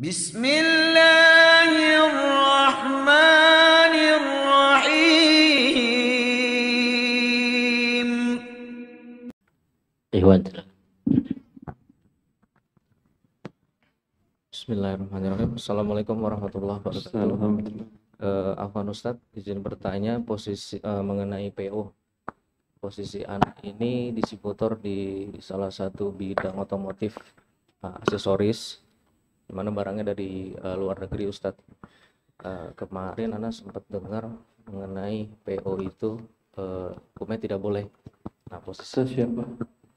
Bismillahirrahmanirrahim. Ikhwan. Bismillahirrahmanirrahim. Assalamualaikum warahmatullahi wabarakatuh. Afwan Ustadz, izin bertanya mengenai PO. Posisi anak ini distributor di salah satu bidang otomotif aksesoris, di mana barangnya dari luar negeri Ustadz. Kemarin anak sempat dengar mengenai PO itu hukumnya tidak boleh. Nah, posisi Siapa?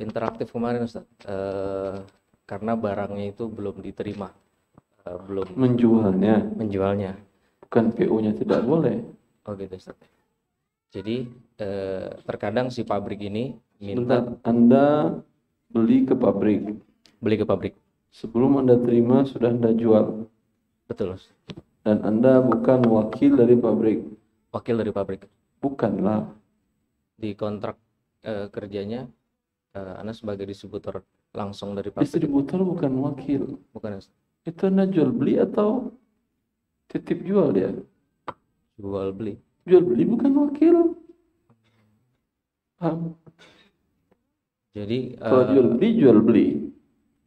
interaktif kemarin Ustadz, karena barangnya itu belum diterima, belum menjualnya. Bukan PO-nya tidak boleh. Oh gitu Ustadz. Jadi terkadang si pabrik ini minta Anda beli ke pabrik. Sebelum Anda terima sudah Anda jual. Betul Ustadz. Dan Anda bukan wakil dari pabrik. Bukanlah. Di kontrak kerjanya Anda sebagai distributor langsung dari pabrik. Distributor bukan wakil. Bukan Ustadz. Itu Anda jual beli atau titip jual dia? Jual beli Bukan wakil. Paham? Jadi Kalau jual beli.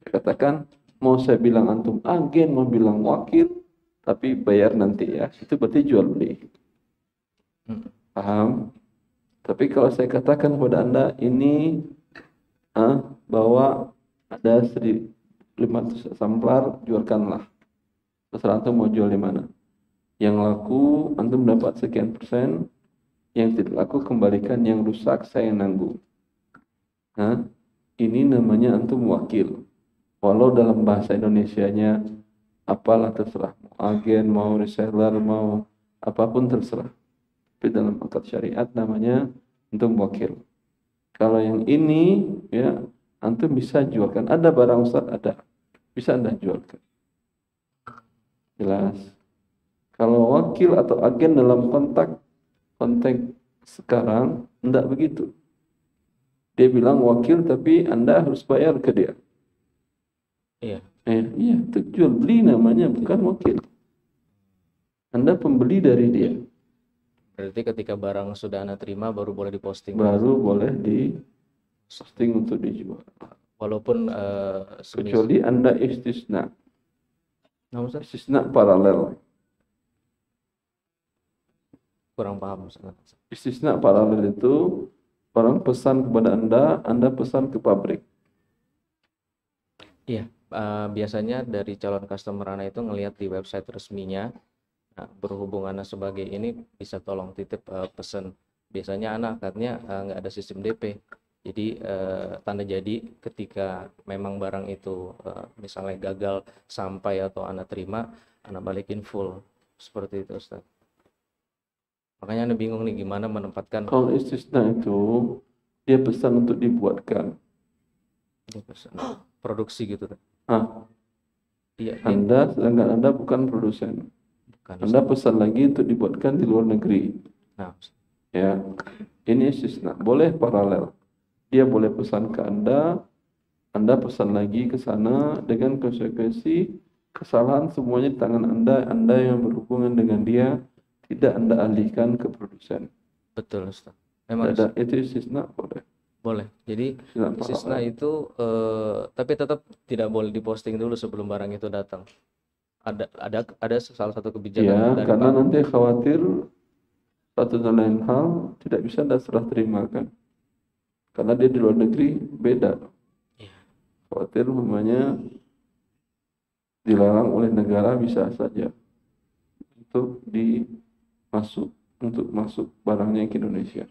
Katakan mau saya bilang antum agen, mau bilang wakil, tapi bayar nanti ya. Itu berarti jual beli. Paham? Tapi kalau saya katakan kepada Anda ini bahwa ada 1.500 samplar, jualkanlah. Terserah antum mau jual di mana. Yang laku antum dapat sekian persen, yang tidak laku kembalikan, yang rusak saya yang nanggung. Ini namanya antum wakil. Walau dalam bahasa Indonesianya apalah terserah, mau agen, mau reseller, mau apapun terserah. Tapi dalam akad syariat namanya antum wakil. Kalau yang ini ya antum bisa jualkan. Ada barang Ustaz, ada. Bisa Anda jualkan. Jelas. Kalau wakil atau agen dalam konteks sekarang tidak begitu. Dia bilang wakil tapi Anda harus bayar ke dia. Iya. Iya, itu jual beli namanya, bukan wakil. Anda pembeli dari dia. Berarti ketika barang sudah Anda terima baru boleh diposting. Baru boleh diposting untuk dijual. Walaupun kecuali Anda istisna. Istisna paralel. Kurang paham Ustaz. Istisna paralel itu orang pesan kepada Anda pesan ke pabrik. Iya, biasanya dari calon customer Anda itu ngelihat di website resminya. Nah, berhubung Anda sebagai ini bisa tolong titip pesan. Biasanya Anda akadnya nggak ada sistem DP. Jadi tanda jadi ketika memang barang itu misalnya gagal sampai atau Anda terima, Anda balikin full. Seperti itu Ustaz. Makanya Anda bingung nih gimana menempatkan. Kalau istisna itu dia pesan untuk dibuatkan. Dia pesan produksi gitu. Iya. Sedangkan Anda bukan produsen. Anda pesan lagi untuk dibuatkan di luar negeri. Nah, ya, ini istisna. Boleh paralel. Dia boleh pesan ke Anda pesan lagi ke sana dengan konsekuensi kesalahan semuanya di tangan Anda yang berhubungan dengan dia, tidak Anda alihkan ke produsen. Betul Ustaz. Memang itu istisna boleh. Jadi istisna itu tapi tetap tidak boleh diposting dulu sebelum barang itu datang. Ada salah satu kebijakan ya, karena nanti khawatir satu dan lain hal tidak bisa Anda serah terimakan. Karena dia di luar negeri beda. Khawatir namanya dilarang oleh negara bisa saja untuk masuk barangnya ke Indonesia.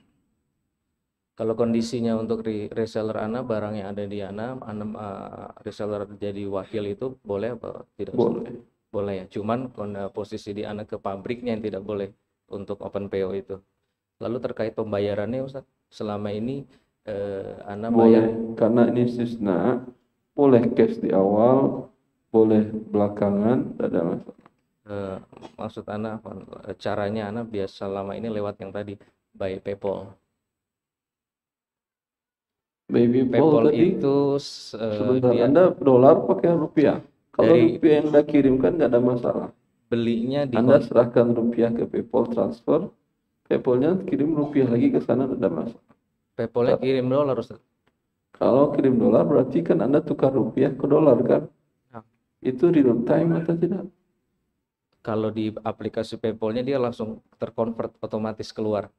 Kalau kondisinya untuk reseller Anda, barang yang ada di Anda reseller jadi wakil itu boleh apa tidak? Boleh ya. Cuman posisi di Anda ke pabriknya yang tidak boleh untuk open PO itu. Lalu terkait pembayarannya Ustaz, selama ini Anda bayar karena ini istisna, boleh cash di awal, boleh belakangan, tidak ada masalah. Maksud Anda caranya Anda biasa selama ini lewat yang tadi by PayPal. PayPal tadi itu sebentar Anda dolar pakai rupiah. Kalau Dari rupiah yang Anda kirimkan nggak ada masalah. belinya di Anda serahkan rupiah ke PayPal transfer, PayPal-nya kirim rupiah lagi ke sana, nggak ada masalah. PayPal-nya kirim dolar Ustaz. Kalau kirim dolar berarti kan Anda tukar rupiah ke dolar kan? Ya. Itu real time atau tidak? Kalau di aplikasi PayPal-nya dia langsung terkonvert otomatis keluar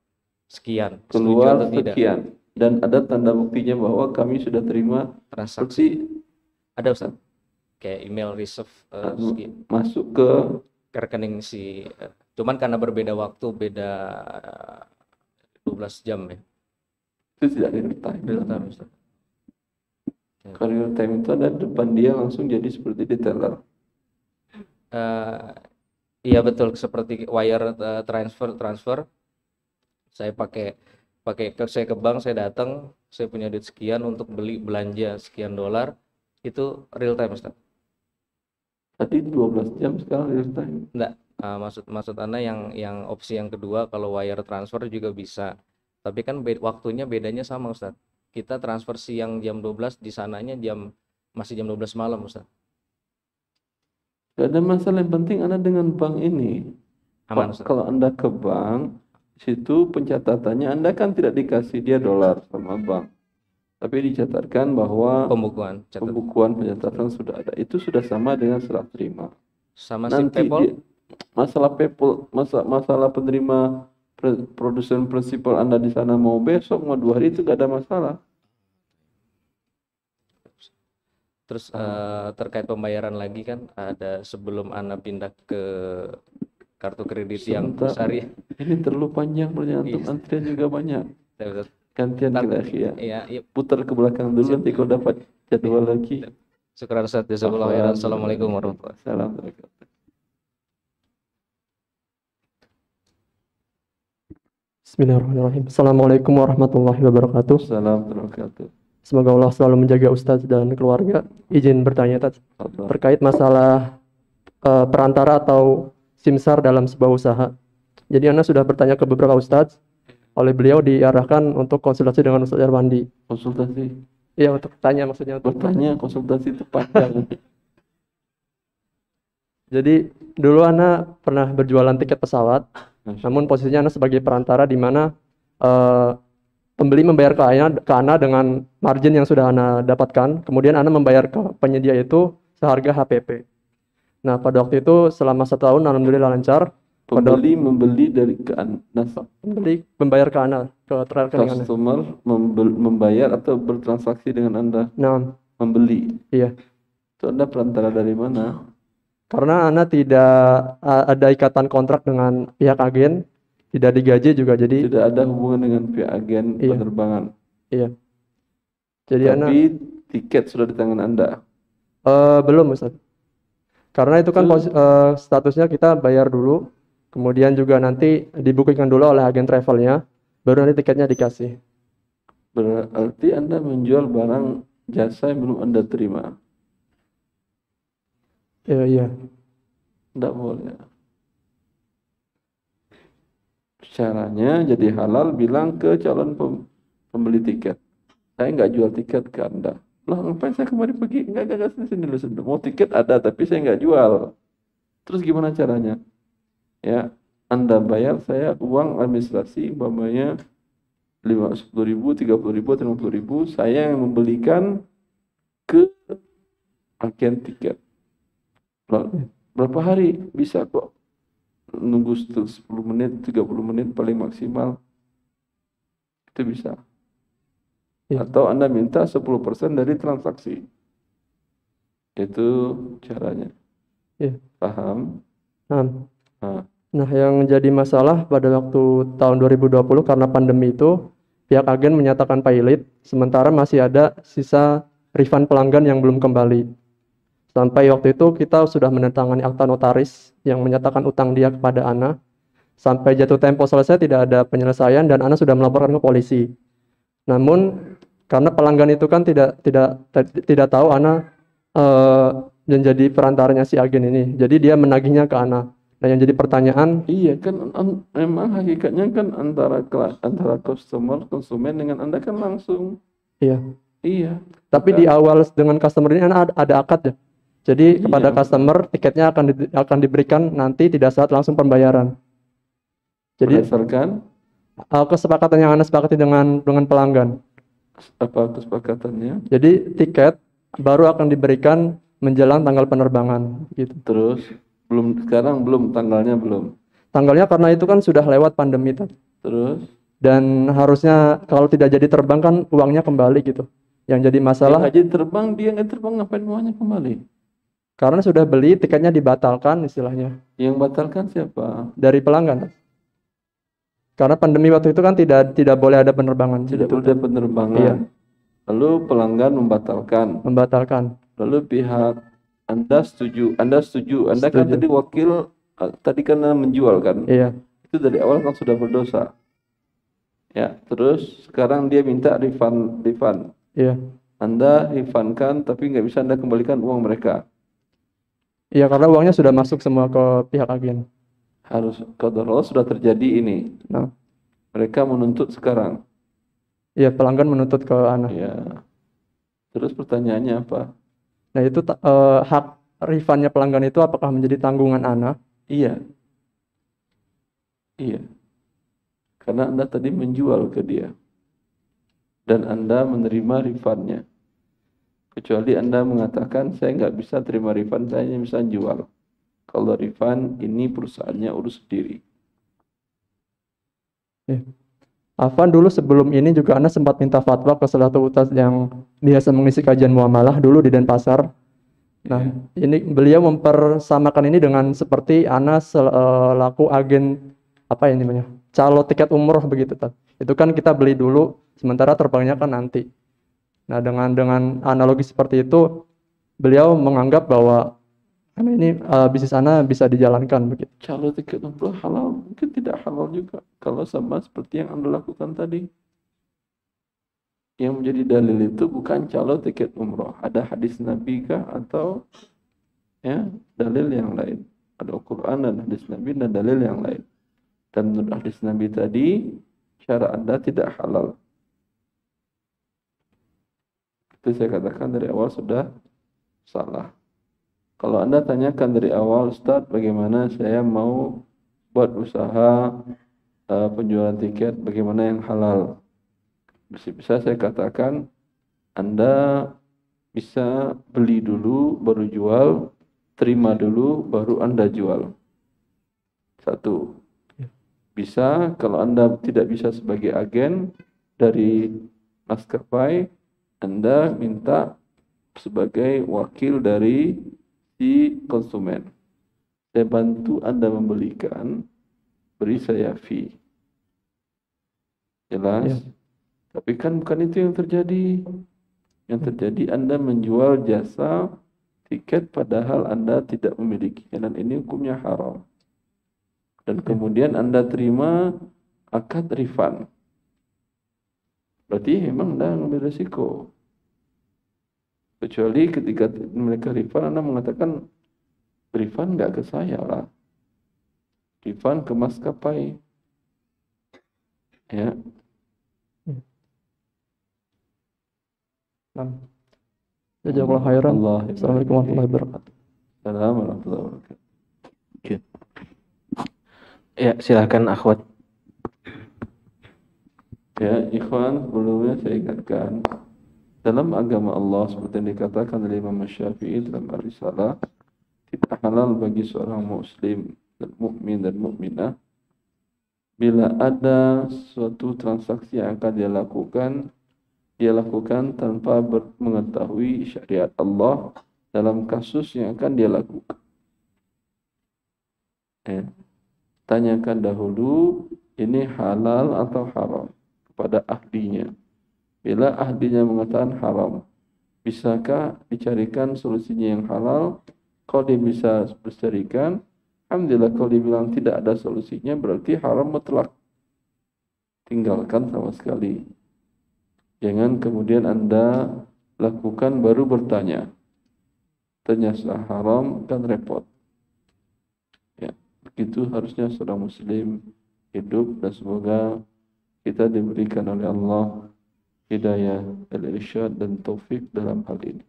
sekian. Setuju Keluar atau tidak? sekian. Dan ada tanda buktinya bahwa kami sudah terima Transaksi. seperti Ada Ustaz. Kayak email receive sekian. masuk ke Ke rekening si cuman karena berbeda waktu, beda 12 jam ya. itu tidak real time. Real time Ustaz. Kalau real time itu ada depan dia langsung jadi seperti di teller. Iya betul, seperti wire transfer. Saya pakai saya ke bank, saya datang, saya punya duit sekian untuk belanja sekian dolar, itu real time Ustaz. Tadi 12 jam, sekarang real time. Enggak, maksud Anda yang opsi yang kedua, kalau wire transfer juga bisa. Tapi kan waktunya bedanya sama Ustaz. Kita transfer siang jam 12, di sananya masih jam 12 malam Ustaz. Gak ada masalah, yang penting Anda dengan bank ini. Aman Ustaz. Kalau Anda ke bank, situ pencatatannya Anda kan tidak dikasih dia dolar sama bank. Tapi dicatatkan bahwa Pembukuan pencatatan sudah ada. Itu sudah sama dengan serah terima. sama si Nanti PayPal. masalah PayPal, masalah penerima produsen prinsipal Anda di sana mau besok, mau 2 hari, itu gak ada masalah. Terus terkait pembayaran lagi kan, ada sebelum Anda pindah ke kartu kredit yang syariah. Ini terlalu panjang perjalanan, antrian juga banyak. Gantian kita ya. Putar ke belakang dulu, nanti kau dapat jadwal lagi. Syukur Ustaz, jazakallahu khairan. Assalamualaikum warahmatullahi wabarakatuh. Bismillahirrahmanirrahim. Assalamualaikum warahmatullahi wabarakatuh. Assalamualaikum. Semoga Allah selalu menjaga Ustadz dan keluarga. Izin bertanya Ustadz, terkait masalah perantara atau simsar dalam sebuah usaha. Jadi Anda sudah bertanya ke beberapa Ustadz, oleh beliau diarahkan untuk konsultasi dengan Ustadz Irwandi. Konsultasi? Iya, untuk tanya maksudnya. Bertanya, konsultasi itu panjang. Jadi dulu Anda pernah berjualan tiket pesawat, namun posisinya Anda sebagai perantara di mana pembeli membayar ke Anda dengan margin yang sudah Anda dapatkan, kemudian Anda membayar ke penyedia itu seharga HPP. Nah, pada waktu itu selama 1 tahun alhamdulillah lancar. Membeli dari ke Anda. Pembeli membayar ke Anda, ke rekening Anda. Customer membayar atau bertransaksi dengan Anda? Nah, membeli. Iya. Itu Anda perantara dari mana? Karena Anda tidak ada ikatan kontrak dengan pihak agen, tidak digaji juga, jadi tidak ada hubungan dengan pihak agen penerbangan. Iya. Jadi Tapi tiket sudah di tangan Anda? Belum Ustaz. Karena itu kan statusnya kita bayar dulu, kemudian juga nanti dibukukan dulu oleh agen travelnya, baru nanti tiketnya dikasih. Berarti Anda menjual barang jasa yang belum Anda terima? Iya. Tidak boleh. Caranya jadi halal, bilang ke calon pembeli tiket, saya nggak jual tiket ke Anda. Lah ngapain saya kemarin pergi? Enggak, sini dulu. Mau tiket ada, tapi saya nggak jual. Terus gimana caranya? Ya, Anda bayar saya uang administrasi, umpamanya 50.000, 30.000, 50.000, saya yang membelikan ke agen tiket. Berapa hari? Bisa kok. Nunggu 10 menit, 30 menit paling maksimal. Itu bisa. Atau Anda minta 10% dari transaksi. Itu caranya. Iya. Paham? Nah, yang jadi masalah pada waktu tahun 2020 karena pandemi itu, pihak agen menyatakan pilot, sementara masih ada sisa refund pelanggan yang belum kembali. Sampai waktu itu kita sudah menandatangani akta notaris yang menyatakan utang dia kepada Ana. Sampai jatuh tempo selesai tidak ada penyelesaian dan Ana sudah melaporkan ke polisi. Namun karena pelanggan itu kan tidak tahu Ana menjadi perantaranya si agen ini. Jadi dia menagihnya ke Ana. Nah, yang jadi pertanyaan, iya kan memang hakikatnya kan antara konsumen dengan Anda kan langsung. Iya. Iya. Tapi di awal dengan customer ini Ana ada akad ya. Jadi kepada Iya. customer tiketnya akan diberikan nanti tidak saat langsung pembayaran. Jadi Berdasarkan kesepakatan yang Anda sepakati dengan pelanggan. apa kesepakatannya? Jadi tiket baru akan diberikan menjelang tanggal penerbangan gitu. Terus sekarang belum tanggalnya belum. Tanggalnya karena itu kan sudah lewat pandemi Tad. Terus Dan harusnya kalau tidak jadi terbang kan uangnya kembali gitu. Yang jadi masalah yang haji terbang, dia nggak terbang, ngapain uangnya kembali? karena sudah beli tiketnya dibatalkan istilahnya Yang batalkan siapa? dari pelanggan. Tad. Karena pandemi waktu itu kan tidak boleh ada penerbangan. Tidak gitu, boleh Tad. penerbangan. Iya. Lalu pelanggan membatalkan. Lalu pihak Anda setuju. Anda kan Setuju. tadi wakil, tadi kan Anda menjual kan? Iya. Itu dari awal kan sudah berdosa. Ya, terus sekarang dia minta refund. Iya. Anda refundkan, tapi nggak bisa Anda kembalikan uang mereka. Iya, karena uangnya sudah masuk semua ke pihak agen. Harus kalau sudah terjadi ini. Nah, Mereka menuntut sekarang. iya pelanggan menuntut ke Ana. Ya. Terus pertanyaannya apa? Nah, itu hak refundnya pelanggan itu apakah menjadi tanggungan Ana? Iya. Iya. Karena Anda tadi menjual ke dia. Dan Anda menerima refundnya. Kecuali Anda mengatakan, saya nggak bisa terima refund, saya hanya bisa jual. Kalau refund, ini perusahaannya urus sendiri. Afwan dulu sebelum ini juga Ana sempat minta fatwa ke salah satu ustadz yang biasa mengisi kajian muamalah dulu di Denpasar. Nah, ini beliau mempersamakan ini dengan seperti Ana selaku agen apa ini namanya? Calo tiket umroh begitu, Tad. Itu kan kita beli dulu sementara terbangnya kan nanti. Nah, dengan analogi seperti itu beliau menganggap bahwa ini bisnis Ana bisa dijalankan begitu. Calo tiket umroh halal, mungkin tidak halal juga. Kalau sama seperti yang Anda lakukan tadi. Yang menjadi dalil itu bukan calo tiket umroh. Ada hadis Nabi kah atau ya dalil yang lain. Ada Al-Quran dan hadis Nabi dan dalil yang lain. Dan menurut hadis Nabi tadi, cara Anda tidak halal. Itu saya katakan dari awal sudah salah. Kalau Anda tanyakan dari awal, Ustaz, bagaimana saya mau buat usaha penjualan tiket, bagaimana yang halal? Bisa saya katakan, Anda bisa beli dulu, baru jual, terima dulu, baru Anda jual. Satu. Bisa, kalau Anda tidak bisa sebagai agen dari maskapai, Anda minta sebagai wakil dari si konsumen. Saya bantu Anda membelikan, beri saya fee. Jelas? Ya. Tapi kan bukan itu yang terjadi. Yang terjadi Anda menjual jasa tiket padahal Anda tidak memiliki. Dan ini hukumnya haram. Dan kemudian Anda terima akad refund. Berarti memang Anda mengambil risiko. Kecuali ketika mereka refund, Anda mengatakan, refund nggak ke saya lah. Refund ke maskapai. Ya. Jazakallahu khairan. Allah. Assalamualaikum warahmatullahi wabarakatuh. Assalamualaikum warahmatullahi wabarakatuh. Ya, silakan akhwat. Ya, ikhwan, sebelumnya saya ingatkan, dalam agama Allah seperti yang dikatakan oleh Imam Syafi'i dalam Ar-Risalah, tidak halal bagi seorang muslim dan mukmin dan mukminah bila ada suatu transaksi yang akan dia lakukan tanpa mengetahui syariat Allah dalam kasus yang akan dia lakukan. Ya. Tanyakan dahulu ini halal atau haram kepada ahlinya. Bila ahlinya mengatakan haram, bisakah dicarikan solusinya yang halal? Kalau dia bisa dicarikan, alhamdulillah. Kalau dia bilang tidak ada solusinya, berarti haram mutlak. Tinggalkan sama sekali. Jangan kemudian Anda lakukan baru bertanya. Ternyata haram kan repot. Ya, begitu harusnya seorang muslim hidup, dan semoga kita diberikan oleh Allah hidayah, al-irsyad dan taufik dalam hal ini.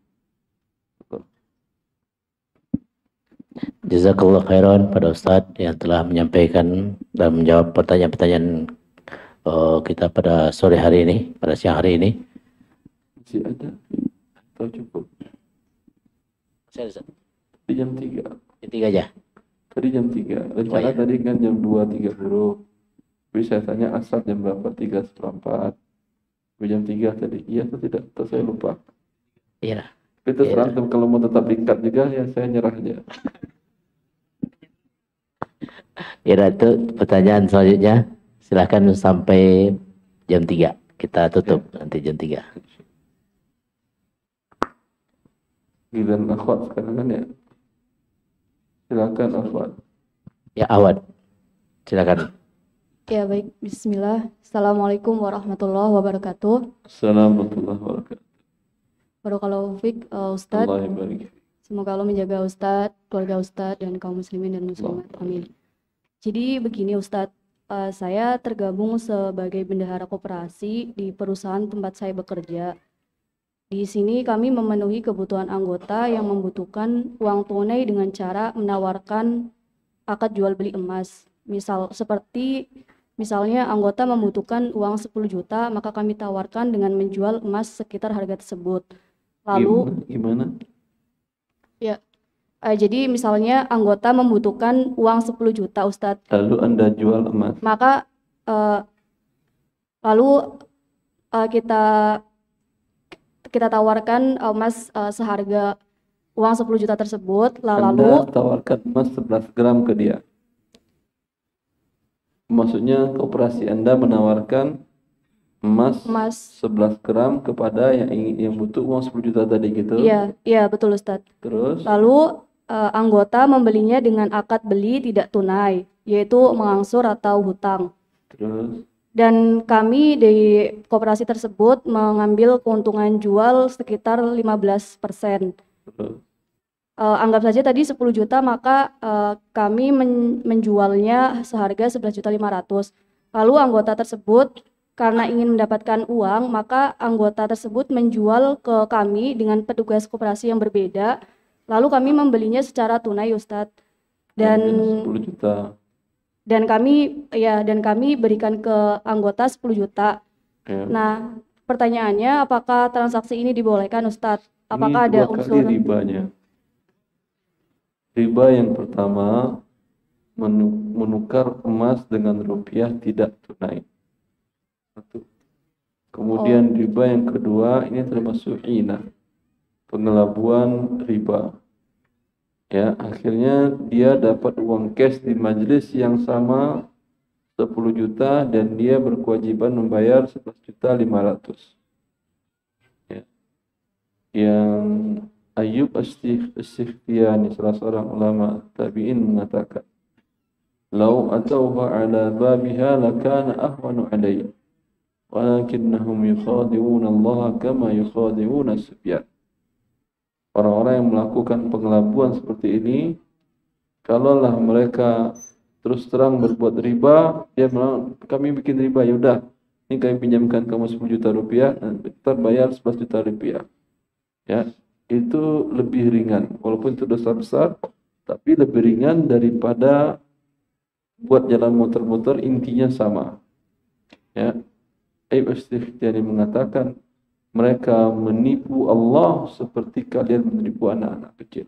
Jazakallah khairan pada Ustadz yang telah menyampaikan dan menjawab pertanyaan-pertanyaan kita pada sore hari ini, pada siang hari ini. Masih ada atau cukup? Saya Ustadz. Di jam 3. Jam 3 aja. Tadi jam 3. Rencana tadi kan jam 2.30. Tapi saya tanya asal jam berapa? 3:04. Jam 3 tadi. Iya atau tidak? Atau saya lupa? Iya. Tapi terserah kalau mau tetap dikat juga ya saya nyerah aja. Ya, itu pertanyaan selanjutnya. Silakan sampai jam 3. Kita tutup nanti jam 3. Giliran akhwat sekarang kan ya. Silakan akhwat. Ya, Awad. Silakan. Ya baik, bismillah. Assalamualaikum warahmatullahi wabarakatuh. Assalamualaikum warahmatullahi wabarakatuh. Barakallahu fiik, Ustadz. Allah barik. Semoga Allah menjaga Ustadz, keluarga Ustadz, dan kaum muslimin dan muslimat. Amin. Jadi begini Ustadz, saya tergabung sebagai bendahara koperasi di perusahaan tempat saya bekerja. Di sini kami memenuhi kebutuhan anggota yang membutuhkan uang tunai dengan cara menawarkan akad jual beli emas. Misalnya anggota membutuhkan uang 10 juta, maka kami tawarkan dengan menjual emas sekitar harga tersebut. Lalu gimana? Ya, jadi misalnya anggota membutuhkan uang 10 juta Ustadz. Lalu Anda jual emas. Maka kita tawarkan emas seharga uang 10 juta tersebut. Anda tawarkan emas 11 gram ke dia. Maksudnya koperasi Anda menawarkan emas 11 gram kepada yang butuh uang 10 juta tadi gitu. Iya betul Ustadz. Terus? Lalu anggota membelinya dengan akad beli tidak tunai, yaitu mengangsur atau hutang. Terus? Dan kami di koperasi tersebut mengambil keuntungan jual sekitar 15%. Terus? Anggap saja tadi 10 juta, maka kami menjualnya seharga 11.500.000. Lalu anggota tersebut karena ingin mendapatkan uang, maka anggota tersebut menjual ke kami dengan petugas koperasi yang berbeda. Lalu kami membelinya secara tunai Ustadz. Dan 10 juta. Dan kami berikan ke anggota 10 juta. Ya. Nah, pertanyaannya apakah transaksi ini dibolehkan Ustadz? Apakah Ini ada 2 unsur kali ribanya. Riba yang pertama menukar emas dengan rupiah tidak tunai. Satu. Kemudian riba yang kedua ini termasuk ina, pengelabuan riba. Ya, akhirnya dia dapat uang cash di majelis yang sama 10 juta dan dia berkewajiban membayar 11.500.000. Ya. Yang Ayyub As-Sikhtiyani, salah seorang ulama tabi'in, mengatakan, "Lau atauha ala babiha lakana ahwanu alayhi, walakinnahum yukhadi'una Allah kama yukhadi'una subyan." Orang-orang yang melakukan pengelabuan seperti ini, kalaulah mereka terus terang berbuat riba, dia bilang, kami bikin riba, yaudah, ini kami pinjamkan kamu 10 juta rupiah, ntar bayar 11 juta rupiah. Ya, itu lebih ringan, walaupun itu dosa besar, tapi lebih ringan daripada buat jalan muter-muter, intinya sama. Ya, Ayyub As-Sikhtiyani mengatakan, mereka menipu Allah seperti kalian menipu anak-anak kecil.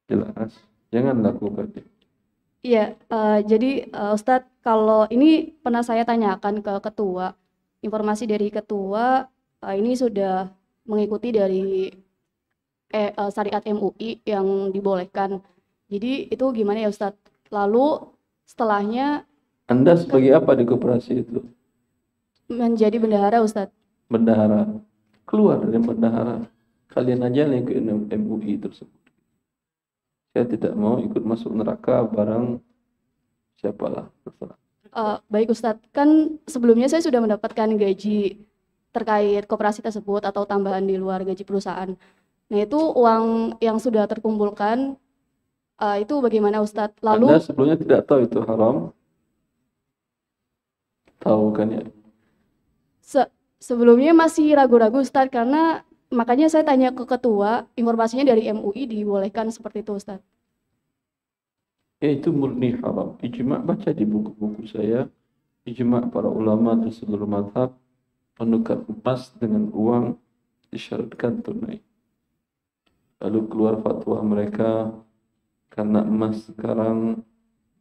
Jelas, jangan lakukan itu. Iya, jadi Ustadz, kalau ini pernah saya tanyakan ke ketua, informasi dari ketua ini sudah mengikuti dari syariat MUI yang dibolehkan. Jadi itu gimana ya Ustadz? Lalu setelahnya Anda sebagai apa di koperasi itu? menjadi bendahara Ustadz. Bendahara. Keluar dari bendahara. Kalian aja yang ikut MUI tersebut. Saya tidak mau ikut masuk neraka barang siapalah, terserah. Baik Ustadz, kan sebelumnya saya sudah mendapatkan gaji terkait koperasi tersebut atau tambahan di luar gaji perusahaan. Nah itu uang yang sudah terkumpulkan, itu bagaimana Ustadz? Lalu Anda sebelumnya tidak tahu itu haram? Tahu kan ya? Sebelumnya masih ragu-ragu Ustadz, karena makanya saya tanya ke ketua, informasinya dari MUI dibolehkan seperti itu Ustadz. Yaitu murni haram. Ijma' baca di buku-buku saya, ijma' para ulama di seluruh mazhab menukar emas dengan uang disyaratkan tunai. Lalu keluar fatwa mereka karena emas sekarang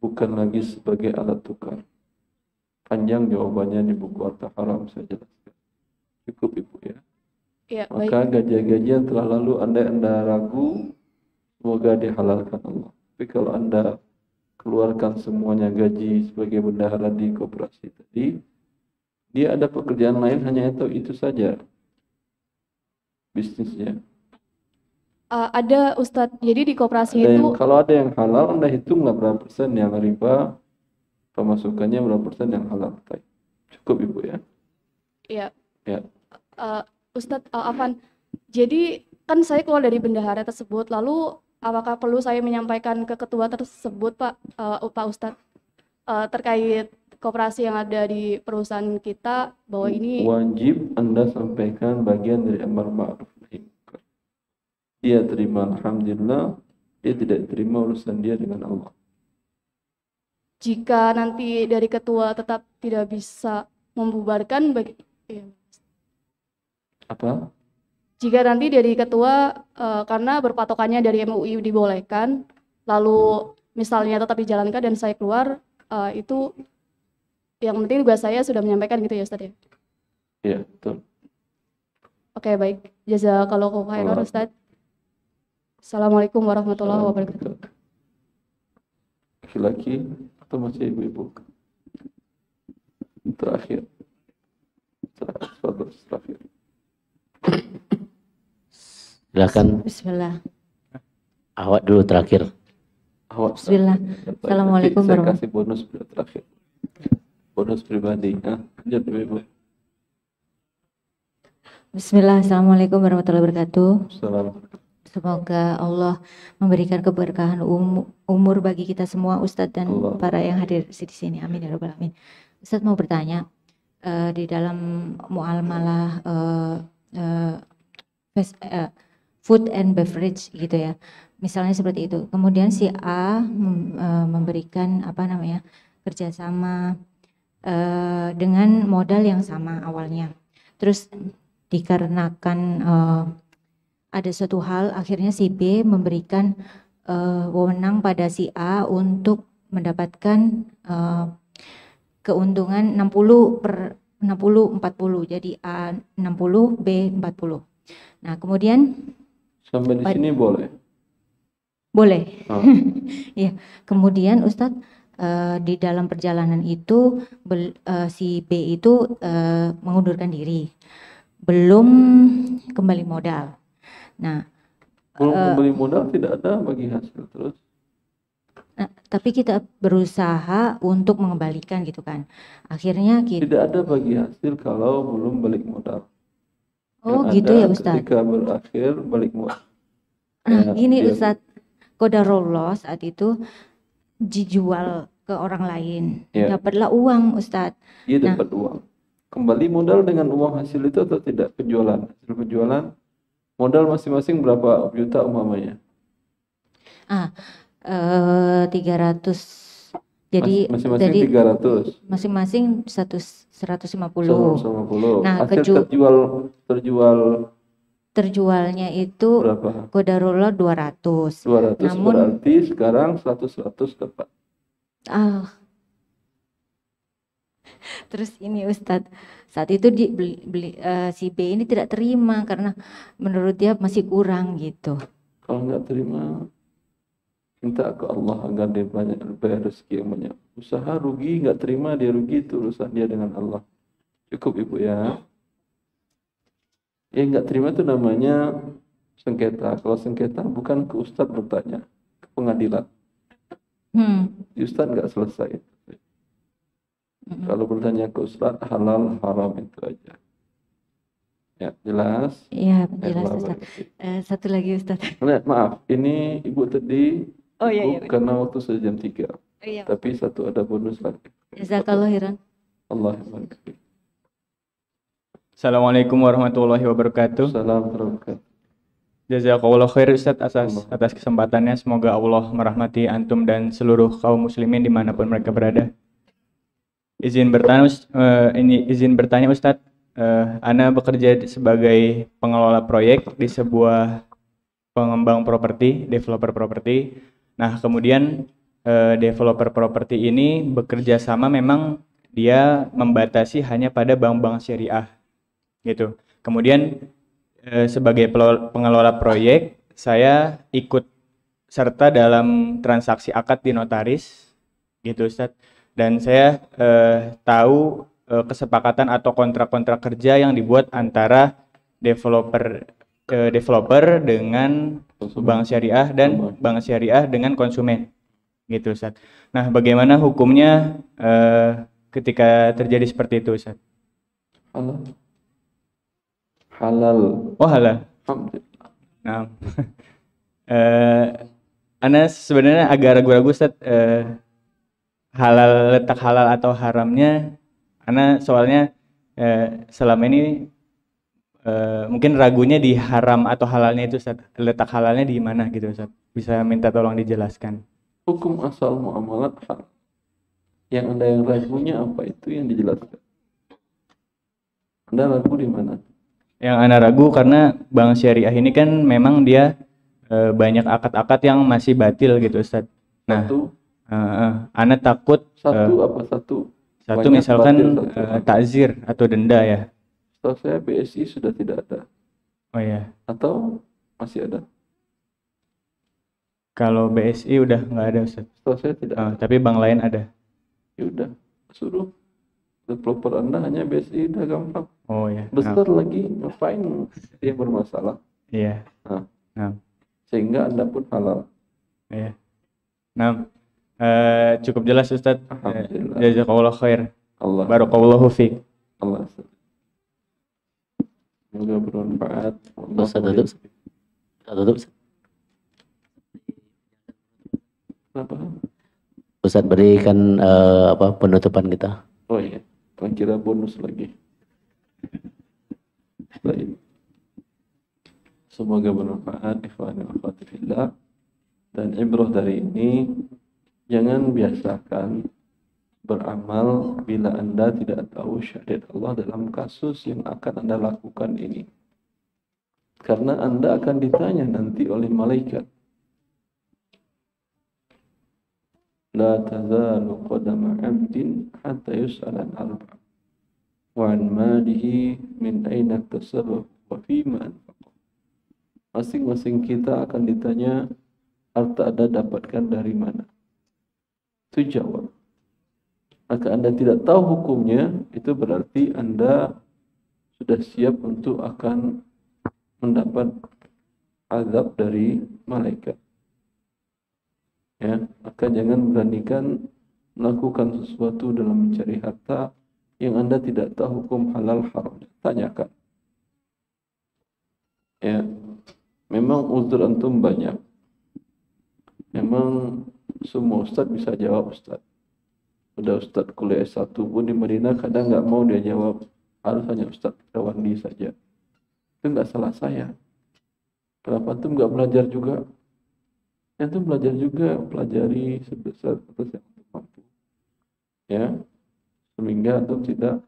bukan lagi sebagai alat tukar. Panjang jawabannya di buku Harta Haram saya jelaskan. Cukup Ibu ya. Ya, baik. Maka gaji-gaji yang telah lalu Anda ragu, semoga dihalalkan Allah. Tapi kalau Anda keluarkan semuanya gaji sebagai bendahara di koperasi tadi, dia ada pekerjaan lain hanya itu saja bisnisnya. Ada Ustadz, jadi di koperasi Ada itu kalau ada yang halal, Anda hitunglah berapa persen yang riba, pemasukannya berapa persen yang halal. Cukup Ibu ya. ya Ya. Ustadz Afan, jadi kan saya keluar dari bendahara tersebut, lalu apakah perlu saya menyampaikan ke ketua tersebut Pak Ustadz terkait koperasi yang ada di perusahaan kita bahwa ini Wajib Anda sampaikan bagian dari amar ma'ruf nahi munkar. Dia terima alhamdulillah, dia tidak terima urusan dia dengan Allah. jika nanti dari ketua tetap tidak bisa membubarkan Apa? jika nanti dari ketua karena berpatokannya dari MUI dibolehkan, lalu misalnya tetap dijalankan dan saya keluar, itu yang penting juga saya sudah menyampaikan gitu ya Ustadz ya. Ya, betul. Oke, baik. Jazakallahu khairan Ustadz. Assalamualaikum warahmatullahi wabarakatuh. Laki-laki atau masih ibu-ibu? Terakhir. Terakhir. Silakan. Bismillah. Awak dulu terakhir. Awak. Bismillah. Assalamualaikum Saya warahmatullahi kasih bonus terakhir. Bonus pribadi. Lanjut ibu. Bismillah. Assalamualaikum warahmatullahi wabarakatuh. Assalamualaikum. Semoga Allah memberikan keberkahan umur bagi kita semua, Ustadz dan Allah. para yang hadir di sini. Amin ya rabbal alamin. Ustadz mau bertanya, di dalam muamalah food and beverage gitu ya, misalnya seperti itu. Kemudian si A memberikan kerjasama dengan modal yang sama awalnya. Terus dikarenakan ada suatu hal, akhirnya si B memberikan wewenang pada si A untuk mendapatkan keuntungan 60/40. Jadi A 60, B 40. Nah, kemudian Sampai di sini boleh. boleh. Oh. Ya, kemudian Ustadz di dalam perjalanan itu si B itu mengundurkan diri, belum kembali modal. Nah, Belum kembali modal tidak ada bagi hasil terus. tapi kita berusaha untuk mengembalikan gitu kan. Akhirnya kita Tidak ada bagi hasil kalau belum balik modal. Yang gitu ada ya Ustadz. Ketika berakhir balik modal. Nah, Ya, ini dia- Ustadz, qadarullah saat itu dijual ke orang lain. Ya. Dapatlah uang Ustadz. Dia Nah. dapat uang. Kembali modal dengan uang hasil itu atau tidak? Penjualan. Hasil penjualan. Modal masing-masing berapa juta umpamanya? 300. Jadi Masing-masing jadi 300. masing-masing 150. 150. Nah, Hasil terjual Terjualnya itu berapa? qadarullah 200. 200 Namun- berarti sekarang 100 dapat. Terus ini Ustadz, saat itu si B ini tidak terima karena menurut dia masih kurang gitu. Kalau nggak terima, minta ke Allah agar dia banyak bayar rezeki yang banyak. Usaha rugi, nggak terima dia rugi, itu urusan dia dengan Allah. Cukup Ibu ya. Yang nggak terima itu namanya sengketa. Kalau sengketa bukan ke Ustadz bertanya, ke pengadilan. Di Ustadz nggak selesai. Kalau bertanya ke Ustadz, halal, haram itu aja. Ya, jelas? Iya, jelas Allah Ustadz. baik. Satu lagi Ustadz. Maaf, ini Ibu tadi Oh iya, gugup karena waktu sudah jam 3. Iya. Tapi satu ada bonus lagi. Jazakallah khairan. Allah barik. Assalamualaikum warahmatullahi wabarakatuh. Salam warahmatullahi wabarakatuh. Jazakallah khair Ustadz atas kesempatannya. Semoga Allah merahmati antum dan seluruh kaum muslimin dimanapun mereka berada. Izin bertanya Ustadz, Ana bekerja sebagai pengelola proyek di sebuah pengembang properti, developer properti. Nah, kemudian developer properti ini bekerja sama, memang dia membatasi hanya pada bank-bank syariah gitu. Kemudian sebagai pengelola proyek, saya ikut serta dalam transaksi akad di notaris gitu Ustadz. Dan saya tahu kesepakatan atau kontrak-kontrak kerja yang dibuat antara developer dengan bank syariah dan bank syariah dengan konsumen gitu Ustadz. Nah, bagaimana hukumnya ketika terjadi seperti itu Ustadz? Halal. Oh, halal. Nah, Ana sebenarnya agak ragu-ragu Ustadz, letak halal atau haramnya. Ana soalnya selama ini mungkin ragunya di haram atau halalnya itu Ustadz. Letak halalnya di mana gitu Ustadz? Bisa minta tolong dijelaskan. Hukum asal muamalat hal. Yang Anda yang ragunya apa itu yang dijelaskan? Anda ragu di mana? Yang Ana ragu karena bank syariah ini kan memang dia banyak akad-akad yang masih batil gitu Ustadz. Nah, Ana takut satu banyak misalkan takzir atau denda ya. Setahu saya BSI sudah tidak ada. Oh ya. Atau masih ada? Kalau BSI udah nggak ada Ustadz. Setahu saya tidak. Tapi bank lain ada. Ya udah, suruh developer Anda hanya BSI, udah gampang. Oh ya. Besar lagi, ngapain dia bermasalah? Iya. Sehingga Anda pun halal. Iya. Nah, cukup jelas Ustadz. Jazakallah khair. Allah. Barakallahu fiik. Allah. Semoga bermanfaat. Tutup. Kenapa? Ustadz berikan penutupan kita. Oh iya, kira bonus lagi. Baik. Semoga bermanfaat ikhwan wa akhwati fillah. Dan ibrah dari ini, jangan biasakan beramal bila Anda tidak tahu syariat Allah dalam kasus yang akan Anda lakukan ini. Karena Anda akan ditanya nanti oleh malaikat. La tazalu qadama 'abdin hatta yus'ala an arba' wa an malihi min aina iktasaba wa fima anfaqa. Masing-masing kita akan ditanya harta Anda dapatkan dari mana. Itu jawab. Maka Anda tidak tahu hukumnya, itu berarti Anda sudah siap untuk akan mendapat azab dari malaikat. Ya, maka jangan beranikan melakukan sesuatu dalam mencari harta yang Anda tidak tahu hukum halal haram. Tanyakan. Ya, memang uzur antum banyak. Memang semua ustaz bisa jawab ustaz. Udah ustaz kuliah S1 pun di Madinah kadang nggak mau dia jawab. Harus hanya ustaz Rawandi saja. Itu nggak salah saya. Kenapa antum nggak belajar juga? Antum belajar juga, pelajari sebesar atas yang mampu. Ya, sehingga antum tidak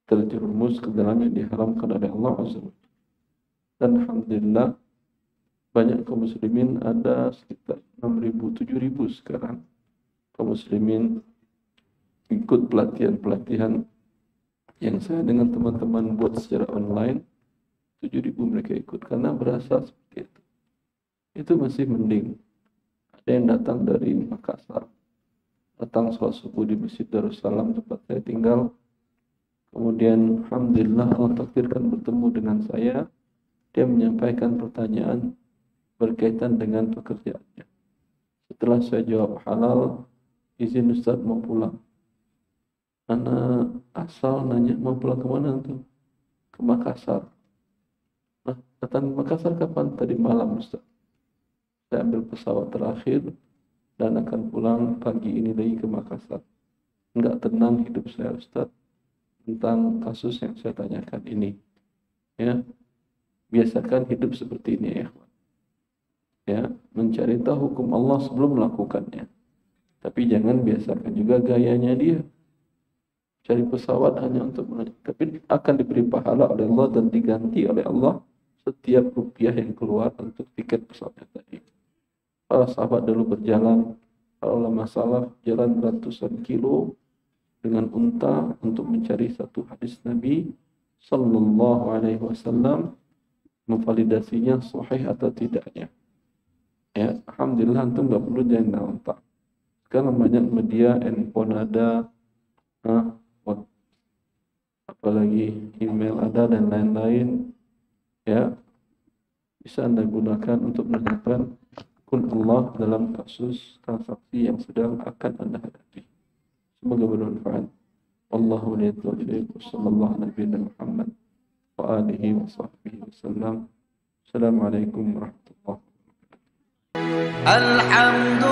terjerumus ke dalam yang diharamkan oleh Allah Azza wa Jalla. Dan alhamdulillah banyak kaum muslimin, ada sekitar 6.000 7.000 sekarang kaum muslimin ikut pelatihan-pelatihan yang saya dengan teman-teman buat secara online. 7.000 mereka ikut karena berasa seperti itu. Itu masih mending. Ada yang datang dari Makassar, datang sholat subuh di Masjid Darussalam tempat saya tinggal. Kemudian alhamdulillah Allah takdirkan bertemu dengan saya. Dia menyampaikan pertanyaan berkaitan dengan pekerjaannya. Setelah saya jawab halal, izin Ustaz mau pulang. Anak asal nanya mau pulang kemana tuh? Ke Makassar. Nah, datang ke Makassar kapan? Tadi malam Ustaz. Saya ambil pesawat terakhir dan akan pulang pagi ini lagi ke Makassar. Enggak tenang hidup saya, Ustaz, tentang kasus yang saya tanyakan ini. Ya, Biasakan hidup seperti ini ya. Ya, mencari tahu hukum Allah sebelum melakukannya. Tapi jangan biasakan juga gayanya dia. Cari pesawat hanya untuk tapi akan diberi pahala oleh Allah dan diganti oleh Allah setiap rupiah yang keluar untuk tiket pesawatnya tadi. Para sahabat dulu berjalan, kalau masalah jalan ratusan kilo dengan unta untuk mencari satu hadis Nabi Sallallahu Alaihi Wasallam, memvalidasinya sahih atau tidaknya. Ya, alhamdulillah antum nggak perlu jalan unta. Sekarang banyak media, handphone ada, apalagi email ada dan lain-lain. Ya, bisa Anda gunakan untuk menanyakan kun Allah dalam kasus transaksi yang sedang akan Anda hadapi. Semoga bermanfaat. Wallahu a'lam bishawab. Sallallahu alaihi Muhammad wa alihi wa sahbihi wasallam. Assalamualaikum warahmatullahi wabarakatuh.